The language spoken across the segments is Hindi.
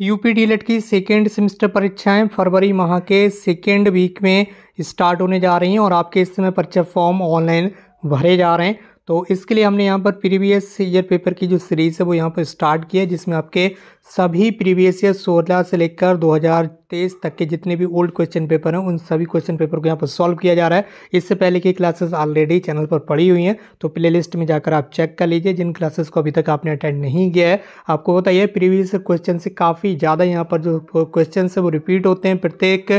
यूपी डीएलएड की सेकेंड सेमेस्टर परीक्षाएं फरवरी माह के सेकेंड वीक में स्टार्ट होने जा रही हैं और आपके इस समय परीक्षा फॉर्म ऑनलाइन भरे जा रहे हैं। तो इसके लिए हमने यहाँ पर प्रीवियस ईयर पेपर की जो सीरीज़ है वो यहाँ पर स्टार्ट की है, जिसमें आपके सभी प्रीवियस ईयर 16 से लेकर 2023 तक के जितने भी ओल्ड क्वेश्चन पेपर हैं उन सभी क्वेश्चन पेपर को यहाँ पर सॉल्व किया जा रहा है। इससे पहले की क्लासेस ऑलरेडी चैनल पर पड़ी हुई हैं, तो प्लेलिस्ट में जाकर आप चेक कर लीजिए। जिन क्लासेस को अभी तक आपने अटेंड नहीं किया है, आपको बताइए प्रीवियस क्वेश्चन से काफ़ी ज़्यादा यहाँ पर जो क्वेश्चन है वो रिपीट होते हैं प्रत्येक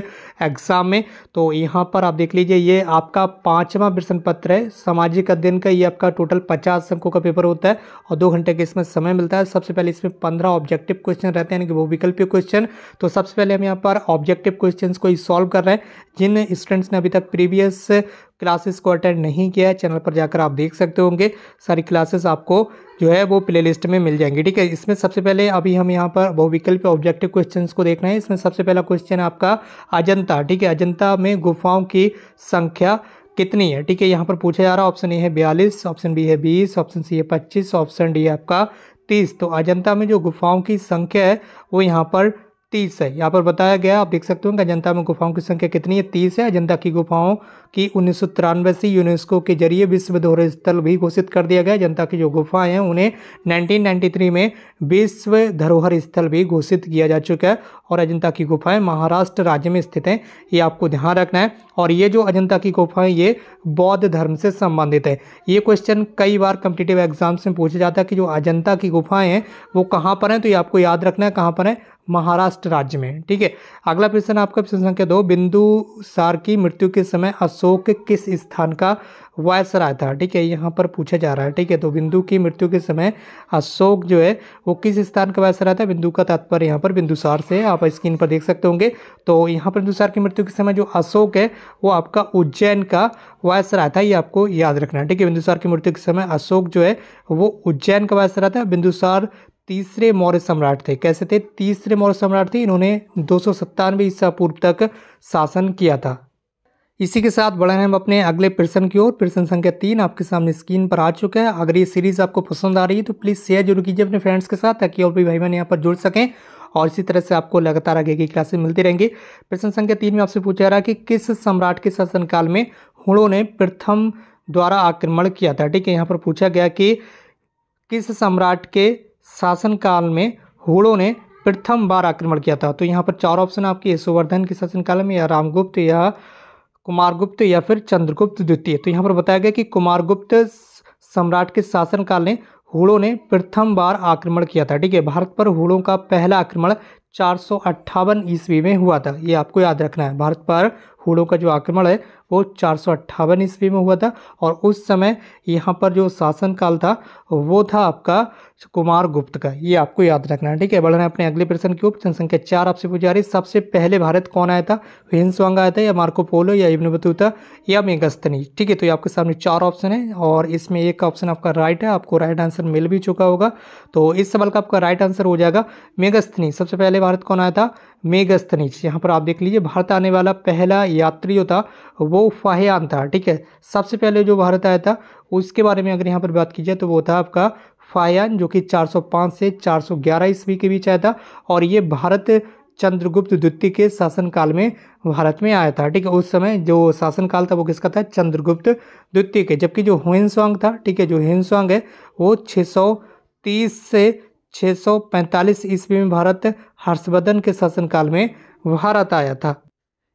एग्जाम में। तो यहाँ पर आप देख लीजिए, ये आपका 5वां प्रश्न पत्र है सामाजिक अध्ययन का। ये आपका टोटल 50 अंकों का पेपर होता है और 2 घंटे के इसमें समय मिलता है। सबसे पहले इसमें 15 ऑब्जेक्टिव क्वेश्चन रहते हैं, यानी कि वो विकल्पीय क्वेश्चन। तो सबसे पहले हम यहाँ पर ऑब्जेक्टिव क्वेश्चंस को ही सॉल्व कर रहे हैं। जिन स्टूडेंट्स ने अभी तक प्रीवियस क्लासेस को अटेंड नहीं किया है, चैनल पर जाकर आप देख सकते होंगे। सारी क्लासेस आपको जो है वो प्लेलिस्ट में मिल जाएंगी, ठीक है। इसमें सबसे पहले अभी हम यहाँ पर बहुविकल्पीय ऑब्जेक्टिव क्वेश्चंस को देख रहे हैं। इसमें सबसे पहला क्वेश्चन है आपका अजंता, ठीक है। अजंता में गुफाओं की संख्या कितनी है, ठीक है। यहाँ पर पूछा जा रहा है। ऑप्शन ए है 42, ऑप्शन बी है 20, ऑप्शन सी है 25, ऑप्शन डी है आपका 30। तो अजंता में जो गुफाओं की संख्या है वो यहाँ पर 30 है। यहाँ पर बताया गया, आप देख सकते हो कि अजंता में गुफाओं की संख्या कितनी है, 30 है। अजंता की गुफाओं की 1993 से यूनेस्को के जरिए विश्व धरोहर स्थल भी घोषित कर दिया गया। अजंता की जो गुफाएं हैं उन्हें 1993 में विश्व धरोहर स्थल भी घोषित किया जा चुका है। और अजंता की गुफाएं महाराष्ट्र राज्य में स्थित हैं, ये आपको ध्यान रखना है। और ये जो अजंता की गुफाएं ये बौद्ध धर्म से संबंधित है। ये क्वेश्चन कई बार कॉम्पिटिटिव एग्जाम्स में पूछा जाता है कि जो अजंता की गुफाएं हैं वो कहाँ पर हैं, तो ये आपको याद रखना है कहाँ पर है, महाराष्ट्र राज्य में, ठीक है। अगला प्रश्न आपका प्रश्न संख्या 2, बिंदुसार की मृत्यु के समय अशोक किस स्थान का वायसराय था, ठीक है। यहाँ पर पूछा जा रहा है, ठीक है। तो बिंदु की मृत्यु के समय अशोक जो है वो किस स्थान का वायसराय था। बिंदु का तात्पर्य यहाँ पर बिंदुसार से, आप स्क्रीन पर देख सकते होंगे। तो यहाँ पर बिंदुसार की मृत्यु के समय जो अशोक है वो आपका उज्जैन का वायसराय था, ये आपको याद रखना है, ठीक है। बिंदुसार की मृत्यु के समय अशोक जो है वो उज्जैन का वायसराय था। बिंदुसार तीसरे मौर्य सम्राट थे। कैसे थे? तीसरे मौर्य सम्राट थे। इन्होंने 297 ईसा पूर्व तक शासन किया था। इसी के साथ बढ़े हम अपने अगले प्रश्न की ओर। प्रश्न संख्या 3 आपके सामने स्क्रीन पर आ चुका है। अगर ये सीरीज आपको पसंद आ रही है तो प्लीज़ शेयर जरूर कीजिए अपने फ्रेंड्स के साथ, ताकि और भी भाई बहन यहाँ पर जुड़ सकें और इसी तरह से आपको लगातार आगे की क्लासेस मिलती रहेंगी। प्रश्न संख्या 3 में आपसे पूछा जा रहा है कि किस सम्राट के शासनकाल में हुणों ने प्रथम द्वारा आक्रमण किया था, ठीक है। यहाँ पर पूछा गया कि किस सम्राट के शासनकाल में हुणों ने प्रथम बार आक्रमण किया था। तो यहाँ पर 4 ऑप्शन आपके यशोवर्धन के शासनकाल में, या रामगुप्त, या कुमारगुप्त, या फिर चंद्रगुप्त द्वितीय। तो यहाँ पर बताया गया कि कुमारगुप्त सम्राट के शासनकाल में हुणों ने प्रथम बार आक्रमण किया था, ठीक है। भारत पर हुणों का पहला आक्रमण 458 ईस्वी में हुआ था, ये आपको याद रखना है। भारत पर हुणों का जो आक्रमण है वो 458 ईस्वी में हुआ था। और उस समय यहाँ पर जो शासनकाल था वो था आपका कुमारगुप्त का, ये आपको याद रखना है, ठीक है। बढ़ना है अपने अगले प्रश्न की ओर। प्रश्न संख्या 4 आपसे पूछी जा रही है, सबसे पहले भारत कौन आया था? ह्वेन-त्सांग आया था, या मार्को पोलो, या इब्न बतूता, या मेगास्थनीज, ठीक है। तो ये आपके सामने 4 ऑप्शन है और इसमें एक ऑप्शन आपका राइट है, आपको राइट आंसर मिल भी चुका होगा। तो इस सवाल का आपका राइट आंसर हो जाएगा मेगास्थनीज। सबसे पहले भारत कौन आया था? मेगास्थनीज। यहाँ पर आप देख लीजिए, भारत आने वाला पहला यात्री जो था वो फाहियान था, ठीक है। सबसे पहले जो भारत आया था उसके बारे में अगर यहाँ पर बात की जाए तो वो था आपका फाहियान, जो कि 405 से 411 ईस्वी के बीच आया था। और ये भारत चंद्रगुप्त द्वितीय के शासनकाल में भारत में आया था, ठीक है। उस समय जो शासनकाल था वो किसका था? चंद्रगुप्त द्वितीय के। जबकि जो ह्वेन-त्सांग था, ठीक है, जो ह्वेन-त्सांग है वो 630 से 645 ईस्वी में भारत हर्षवर्धन के शासनकाल में भारत आया था।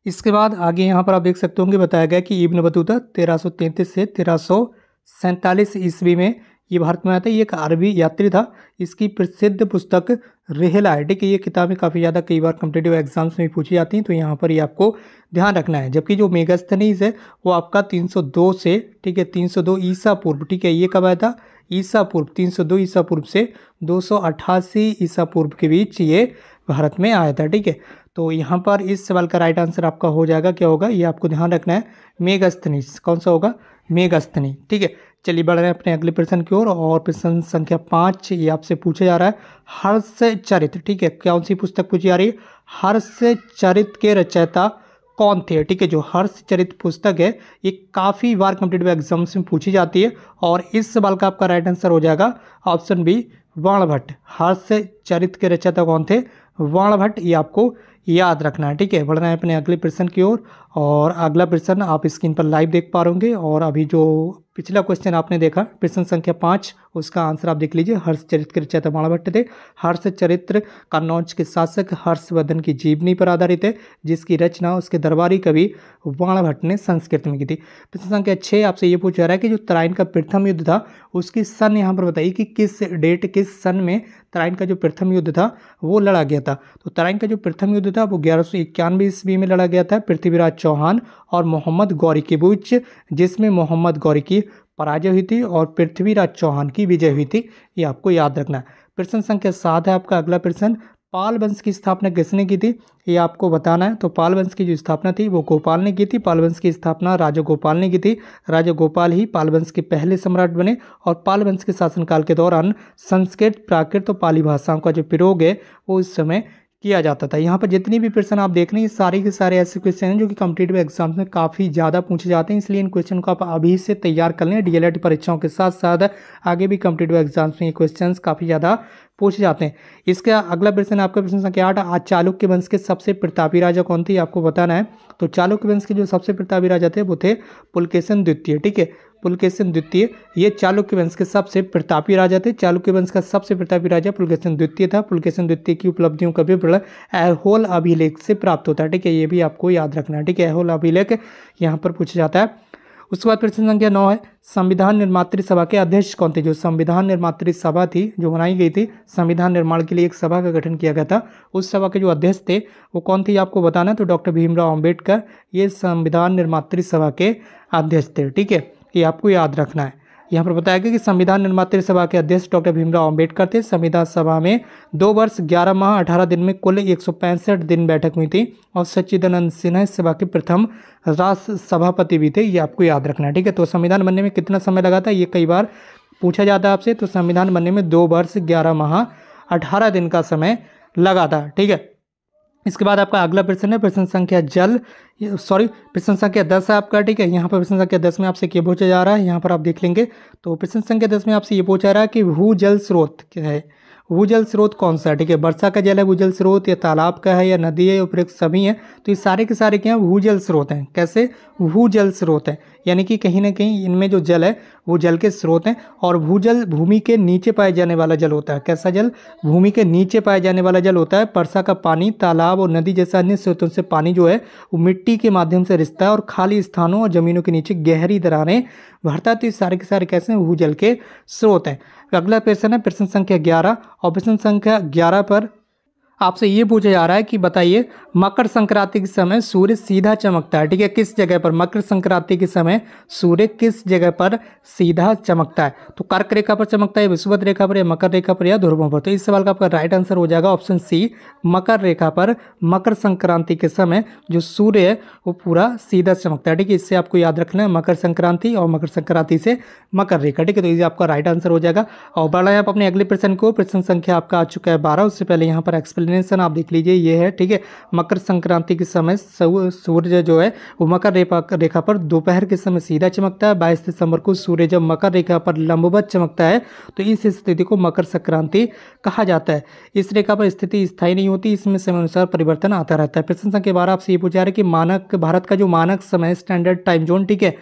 इसके बाद आगे यहाँ पर आप देख सकते होंगे बताया गया कि इब्न बतूता 1333 से 1347 ईस्वी में ये भारत में आया था। ये एक अरबी यात्री था। इसकी प्रसिद्ध पुस्तक रेहला है, ठीक है। ये किताबें काफ़ी ज़्यादा कई बार कॉम्पिटिटिव एग्जाम्स में पूछी जाती हैं, तो यहाँ पर ये आपको ध्यान रखना है। जबकि जो मेगास्थनीज है वो आपका 302 से, ठीक है, 302 ईसा पूर्व, ठीक है। ये कब आया था? ईसा पूर्व, 302 ईसा पूर्व से 288 ईसा पूर्व के बीच ये भारत में आया था, ठीक है। तो यहाँ पर इस सवाल का राइट आंसर आपका हो जाएगा, क्या होगा ये आपको ध्यान रखना है, मेगास्थनीज। कौन सा होगा? मेगास्थनीज, ठीक है। चलिए बढ़ रहे हैं अपने अगले प्रश्न की ओर। और प्रश्न संख्या 5 ये आपसे पूछा जा रहा है, हर्षचरित, ठीक है। कौन सी पुस्तक पूछी जा रही है? हर्षचरित के रचयिता कौन थे, ठीक है। जो हर्षचरित पुस्तक है ये काफ़ी बार कॉम्पिटिटिव एग्जाम्स में पूछी जाती है और इस सवाल का आपका राइट आंसर हो जाएगा ऑप्शन बी, बाणभट्ट। हर्षचरित के रचयिता कौन थे? बाणभट्ट, ये आपको याद रखना है। ठीक है, बढ़ना है अपने अगले प्रश्न की ओर। और अगला प्रश्न आप स्क्रीन पर लाइव देख पा रहे होंगे। और अभी जो पिछला क्वेश्चन आपने देखा प्रश्न संख्या 5, उसका आंसर आप देख लीजिए। हर्षचरित्र के रचयिता बाणभट्ट थे। हर्षचरित्र कन्नौज के शासक हर्षवर्धन की जीवनी पर आधारित है, जिसकी रचना उसके दरबारी कवि बाणभट्ट ने संस्कृत में की थी। प्रश्न संख्या 6 आपसे ये पूछा जा रहा है कि जो तराइन का प्रथम युद्ध था उसकी सन यहाँ पर बताइए कि किस डेट, किस सन में तराइन का जो प्रथम युद्ध था वो लड़ा गया था। तो तराइन का जो प्रथम युद्ध था वो 1191 ईस्वी में लड़ा गया था पृथ्वीराज चौहान और मोहम्मद गौरी के बीच, जिसमें मोहम्मद गौरी की पराजय हुई थी और पृथ्वीराज चौहान की विजय हुई थी। ये आपको याद रखना है। प्रश्न संख्या 7 है आपका अगला प्रश्न। पाल वंश की स्थापना किसने की थी, ये आपको बताना है। तो पाल वंश की जो स्थापना थी वो गोपाल ने की थी। पाल वंश की स्थापना राजा गोपाल ने की थी। राजा गोपाल ही पाल वंश के पहले सम्राट बने और पाल वंश के शासनकाल के दौरान संस्कृत, प्राकृत और पाली भाषाओं का जो प्रयोग है वो उस समय किया जाता था। यहाँ पर जितनी भी प्रश्न आप देख रहे हैं सारे के सारे ऐसे क्वेश्चन हैं जो कि कॉम्पिटिटिव एग्जाम्स में काफ़ी ज़्यादा पूछे जाते हैं, इसलिए इन क्वेश्चन को आप अभी से तैयार कर लें। डीएलएड परीक्षाओं के साथ साथ आगे भी कॉम्पिटिटिव एग्जाम्स में ये क्वेश्चन काफ़ी ज़्यादा पूछे जाते हैं। इसका अगला प्रश्न आपका प्रश्न संख्या 8, आज चालुक्य वंश के सबसे प्रतापी राजा कौन थे, आपको बताना है। तो चालुक्य वंश के जो सबसे प्रतापी राजा थे वो थे पुलकेशिन द्वितीय। ठीक है, पुलकेशिन द्वितीय ये चालुक्य वंश के सबसे प्रतापी राजा थे। चालुक्य वंश का सबसे प्रतापी राजा पुलकेशिन द्वितीय था। पुलकेशिन द्वितीय की उपलब्धियों का विवरण ऐहोल अभिलेख से प्राप्त होता है। ठीक है, ये भी आपको याद रखना है। ठीक है, ऐहोल अभिलेख यहाँ पर पूछा जाता है। उसके बाद प्रश्न संख्या 9 है, संविधान निर्मात्री सभा के अध्यक्ष कौन थे। जो संविधान निर्मात्री सभा थी जो बनाई गई थी, संविधान निर्माण के लिए एक सभा का गठन किया गया था, उस सभा के जो अध्यक्ष थे वो कौन थे आपको बताना है। तो डॉक्टर भीमराव अम्बेडकर ये संविधान निर्मात्री सभा के अध्यक्ष थे। ठीक है, ये आपको याद रखना है। यहाँ पर बताया गया कि संविधान निर्मात्री सभा के अध्यक्ष डॉक्टर भीमराव अम्बेडकर थे। संविधान सभा में 2 वर्ष 11 माह 18 दिन में कुल 165 दिन बैठक हुई थी और सच्चिदानंद सिन्हा इस सभा के प्रथम राष्ट्र सभापति भी थे। ये आपको याद रखना है। ठीक है, तो संविधान बनने में कितना समय लगा था ये कई बार पूछा जाता है आपसे। तो संविधान बनने में 2 वर्ष 11 माह 18 दिन का समय लगा था। ठीक है, इसके बाद आपका अगला प्रश्न है प्रश्न संख्या प्रश्न संख्या 10 है आपका। ठीक है, यहाँ पर प्रश्न संख्या 10 में आपसे क्या पूछा जा रहा है, यहाँ पर आप देख लेंगे। तो प्रश्न संख्या 10 में आपसे ये पूछा जा रहा है कि भूजल स्रोत क्या है, भूजल स्रोत कौन सा है। ठीक है, वर्षा का जल है भूजल स्रोत, या तालाब का है, या नदी है, उपयुक्त सभी हैं। तो ये सारे के सारे क्या हैं, भूजल स्रोत हैं। कैसे, भूजल स्रोत हैं, यानी कि कहीं ना कहीं इनमें जो जल है वो जल के स्रोत हैं। और भूजल भूमि के नीचे पाए जाने वाला जल होता है। कैसा जल, भूमि के नीचे पाए जाने वाला जल होता है। वर्षा का पानी, तालाब और नदी जैसा अन्य स्रोतों से पानी जो है वो मिट्टी के माध्यम से रिसता है और खाली स्थानों और जमीनों के नीचे गहरी दरारें भरता है। तो ये सारे के सारे कैसे हैं, भूजल के स्रोत हैं। अगला प्रश्न है प्रश्न संख्या 11 और प्रश्न संख्या 11 पर आपसे ये पूछा जा रहा है कि बताइए मकर संक्रांति के समय सूर्य सीधा चमकता है। ठीक है, किस जगह पर मकर संक्रांति के समय सूर्य किस जगह पर सीधा चमकता है। तो कर्क रेखा पर चमकता है, विषुवत रेखा पर, या मकर रेखा पर, या ध्रुवों पर। तो इस सवाल का आपका राइट आंसर हो जाएगा ऑप्शन सी, मकर रेखा पर मकर संक्रांति के समय जो सूर्य है वो पूरा सीधा चमकता है। ठीक है, इससे आपको याद रखना है मकर संक्रांति और मकर संक्रांति से मकर रेखा। ठीक है, तो ये आपका राइट आंसर हो जाएगा। और बढ़ा है आप अपने अगले प्रश्न को। प्रश्न संख्या आपका आ चुका है 12। उससे पहले यहाँ पर एक्सप्लेनेशन आप देख लीजिए, ये है। ठीक है, मकर संक्रांति के समय सूर्य जो है वो मकर रेखा पर दोपहर के समय सीधा चमकता है। 22 दिसंबर को सूर्य जब मकर रेखा पर लंबवत चमकता है तो इस स्थिति को मकर संक्रांति कहा जाता है। इस रेखा पर स्थिति स्थायी नहीं होती, इसमें समय अनुसार परिवर्तन आता रहता है। प्रश्न संख्या 12 आपसे ये पूछा जा रहा है कि मानक भारत का जो मानक समय स्टैंडर्ड टाइम जोन, ठीक है,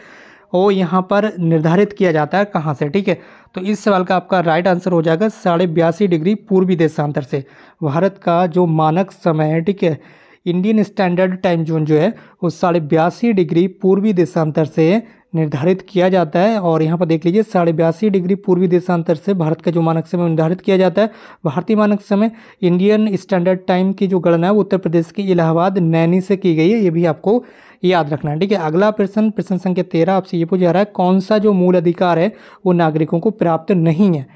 वो यहाँ पर निर्धारित किया जाता है कहाँ से। ठीक है, तो इस सवाल का आपका राइट आंसर हो जाएगा 82.5 डिग्री पूर्वी देशांतर से। भारत का जो मानक समय है, ठीक है, इंडियन स्टैंडर्ड टाइम जोन जो है वो 82.5 डिग्री पूर्वी देशांतर से निर्धारित किया जाता है। और यहाँ पर देख लीजिए 82.5 डिग्री पूर्वी देशांतर से भारत का जो मानक समय निर्धारित किया जाता है। भारतीय मानक समय इंडियन स्टैंडर्ड टाइम की जो गणना है उत्तर प्रदेश के इलाहाबाद नैनी से की गई है, ये भी आपको याद रखना है। ठीक है, अगला प्रश्न प्रश्न संख्या 13 आपसे ये पूछा जा रहा है कौन सा जो मूल अधिकार है वो नागरिकों को प्राप्त नहीं है।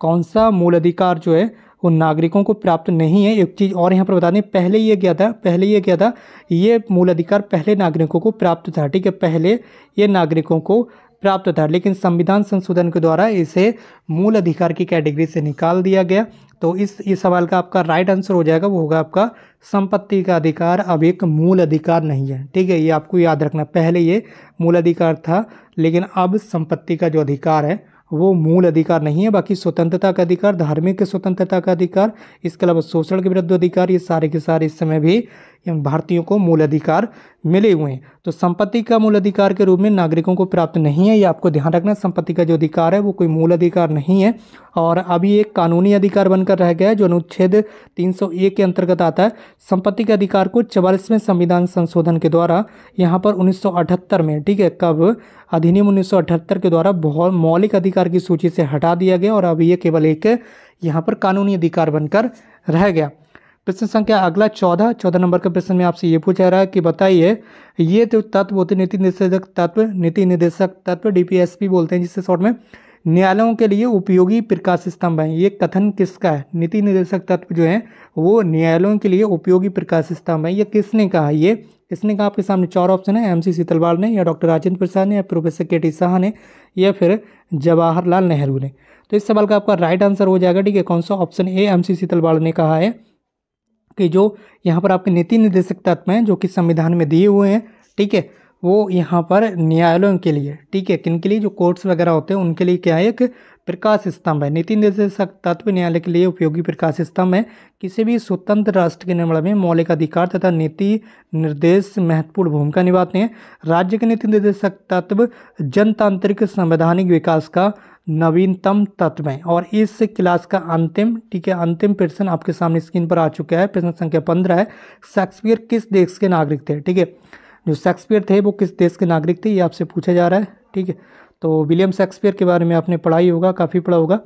कौन सा मूल अधिकार जो है वो नागरिकों को प्राप्त नहीं है। एक चीज़ और यहाँ पर बता दें, पहले ये क्या था, ये मूल अधिकार पहले नागरिकों को प्राप्त था। ठीक है, पहले ये नागरिकों को प्राप्त था, लेकिन संविधान संशोधन के द्वारा इसे मूल अधिकार की कैटेगरी से निकाल दिया गया। तो इस सवाल का आपका राइट आंसर हो जाएगा, वो होगा आपका संपत्ति का अधिकार अब एक मूल अधिकार नहीं है। ठीक है, ये आपको याद रखना, पहले ये मूल अधिकार था लेकिन अब संपत्ति का जो अधिकार है वो मूल अधिकार नहीं है। बाकी स्वतंत्रता का अधिकार, धार्मिक स्वतंत्रता का अधिकार, इसके अलावा शोषण के विरुद्ध अधिकार, ये सारे के सारे इस समय भी भारतीयों को मूल अधिकार मिले हुए हैं। तो संपत्ति का मूल अधिकार के रूप में नागरिकों को प्राप्त नहीं है, ये आपको ध्यान रखना। संपत्ति का जो अधिकार है वो कोई मूल अधिकार नहीं है और अभी एक कानूनी अधिकार बनकर रह गया है जो अनुच्छेद 301 के अंतर्गत आता है। संपत्ति के अधिकार को 44वें संविधान संशोधन के द्वारा यहाँ पर 1978 में, ठीक है, कब, अधिनियम 1978 के द्वारा बहुत मौलिक अधिकार की सूची से हटा दिया गया और अभी ये केवल एक यहाँ पर कानूनी अधिकार बनकर रह गया। प्रश्न संख्या अगला 14 नंबर के प्रश्न में आपसे ये पूछा रहा है कि बताइए ये तो तत्व होते नीति निर्देशक तत्व डीपीएसपी बोलते हैं जिससे शॉर्ट में, न्यायालयों के लिए उपयोगी प्रकाश स्तंभ है। ये कथन किसका है? नीति निर्देशक तत्व जो है वो न्यायालयों के लिए उपयोगी प्रकाश स्तंभ है, ये किसने कहा? ये किसने कहा? आपके सामने 4 ऑप्शन है, MC सीतलवाड़ ने, या डॉक्टर राजेंद्र प्रसाद ने, या प्रोफेसर KT शाह ने, या फिर जवाहरलाल नेहरू ने। तो इस सवाल का आपका राइट आंसर हो जाएगा, ठीक है, कौन सा? ऑप्शन ए, MC सीतलवाड़ ने कहा है कि जो यहाँ पर आपके नीति निर्देशक तत्व हैं जो कि संविधान में दिए हुए हैं, ठीक है, वो यहाँ पर न्यायालयों के लिए, ठीक है, किन के लिए? जो कोर्ट्स वगैरह होते हैं उनके लिए क्या है? एक प्रकाश स्तंभ है। नीति निर्देशक तत्व न्यायालय के लिए उपयोगी प्रकाश स्तंभ है। किसी भी स्वतंत्र राष्ट्र के निर्माण में मौलिक अधिकार तथा नीति निर्देश महत्वपूर्ण भूमिका निभाते हैं। राज्य के नीति निर्देशक तत्व जनतांत्रिक संवैधानिक विकास का नवीनतम तत्व है। और इस क्लास का अंतिम, ठीक है, अंतिम प्रश्न आपके सामने स्क्रीन पर आ चुका है। प्रश्न संख्या 15 है, शेक्सपियर किस देश के नागरिक थे? ठीक है, जो शेक्सपियर थे वो किस देश के नागरिक थे ये आपसे पूछा जा रहा है, ठीक है। तो विलियम शेक्सपियर के बारे में आपने पढ़ा ही होगा, काफ़ी पढ़ा होगा।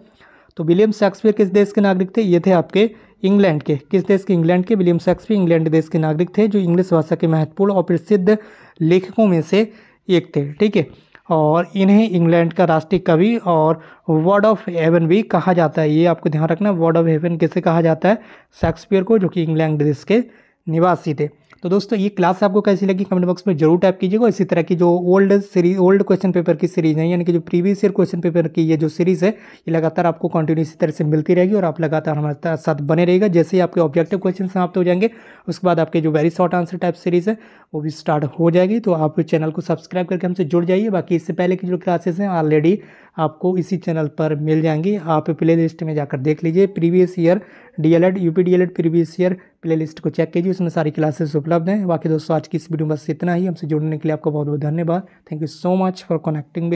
तो विलियम शेक्सपियर किस देश के नागरिक थे? ये थे आपके इंग्लैंड के। किस देश के? इंग्लैंड के। विलियम शेक्सपियर इंग्लैंड देश के नागरिक थे जो इंग्लिश भाषा के महत्वपूर्ण और प्रसिद्ध लेखकों में से एक थे, ठीक है। और इन्हें इंग्लैंड का राष्ट्रीय कवि और वर्ड ऑफ हेवन भी कहा जाता है। ये आपको ध्यान रखना, वर्ड ऑफ हेवन किसे कहा जाता है? शेक्सपियर को, जो कि इंग्लैंड देश के निवासी थे। तो दोस्तों ये क्लास आपको कैसी लगी कमेंट बॉक्स में जरूर टाइप कीजिएगा। इसी तरह की जो ओल्ड क्वेश्चन पेपर की सीरीज है, यानी कि जो प्रीवियस ईयर क्वेश्चन पेपर की ये जो सीरीज़ है ये लगातार आपको कंटिन्यू इसी तरह से मिलती रहेगी और आप लगातार हमारे साथ बने रहेगा। जैसे ही आपके ऑब्जेक्टिव क्वेश्चन समाप्त हो जाएंगे उसके बाद आपके जो very short answer type series है वो भी स्टार्ट हो जाएगी। तो आप चैनल को सब्सक्राइब करके हमसे जुड़ जाइए। बाकी इससे पहले की जो क्लासेस हैं ऑलरेडी आपको इसी चैनल पर मिल जाएंगी, आप प्ले लिस्ट में जाकर देख लीजिए। Previous year DLED UP DLED previous year play list को चेक कीजिए, उसमें सारी क्लासेस उपलब्ध हैं। बाकी दोस्तों आज की इस वीडियो में बस इतना ही। हमसे जुड़ने के लिए आपका बहुत बहुत धन्यवाद। Thank you so much for connecting.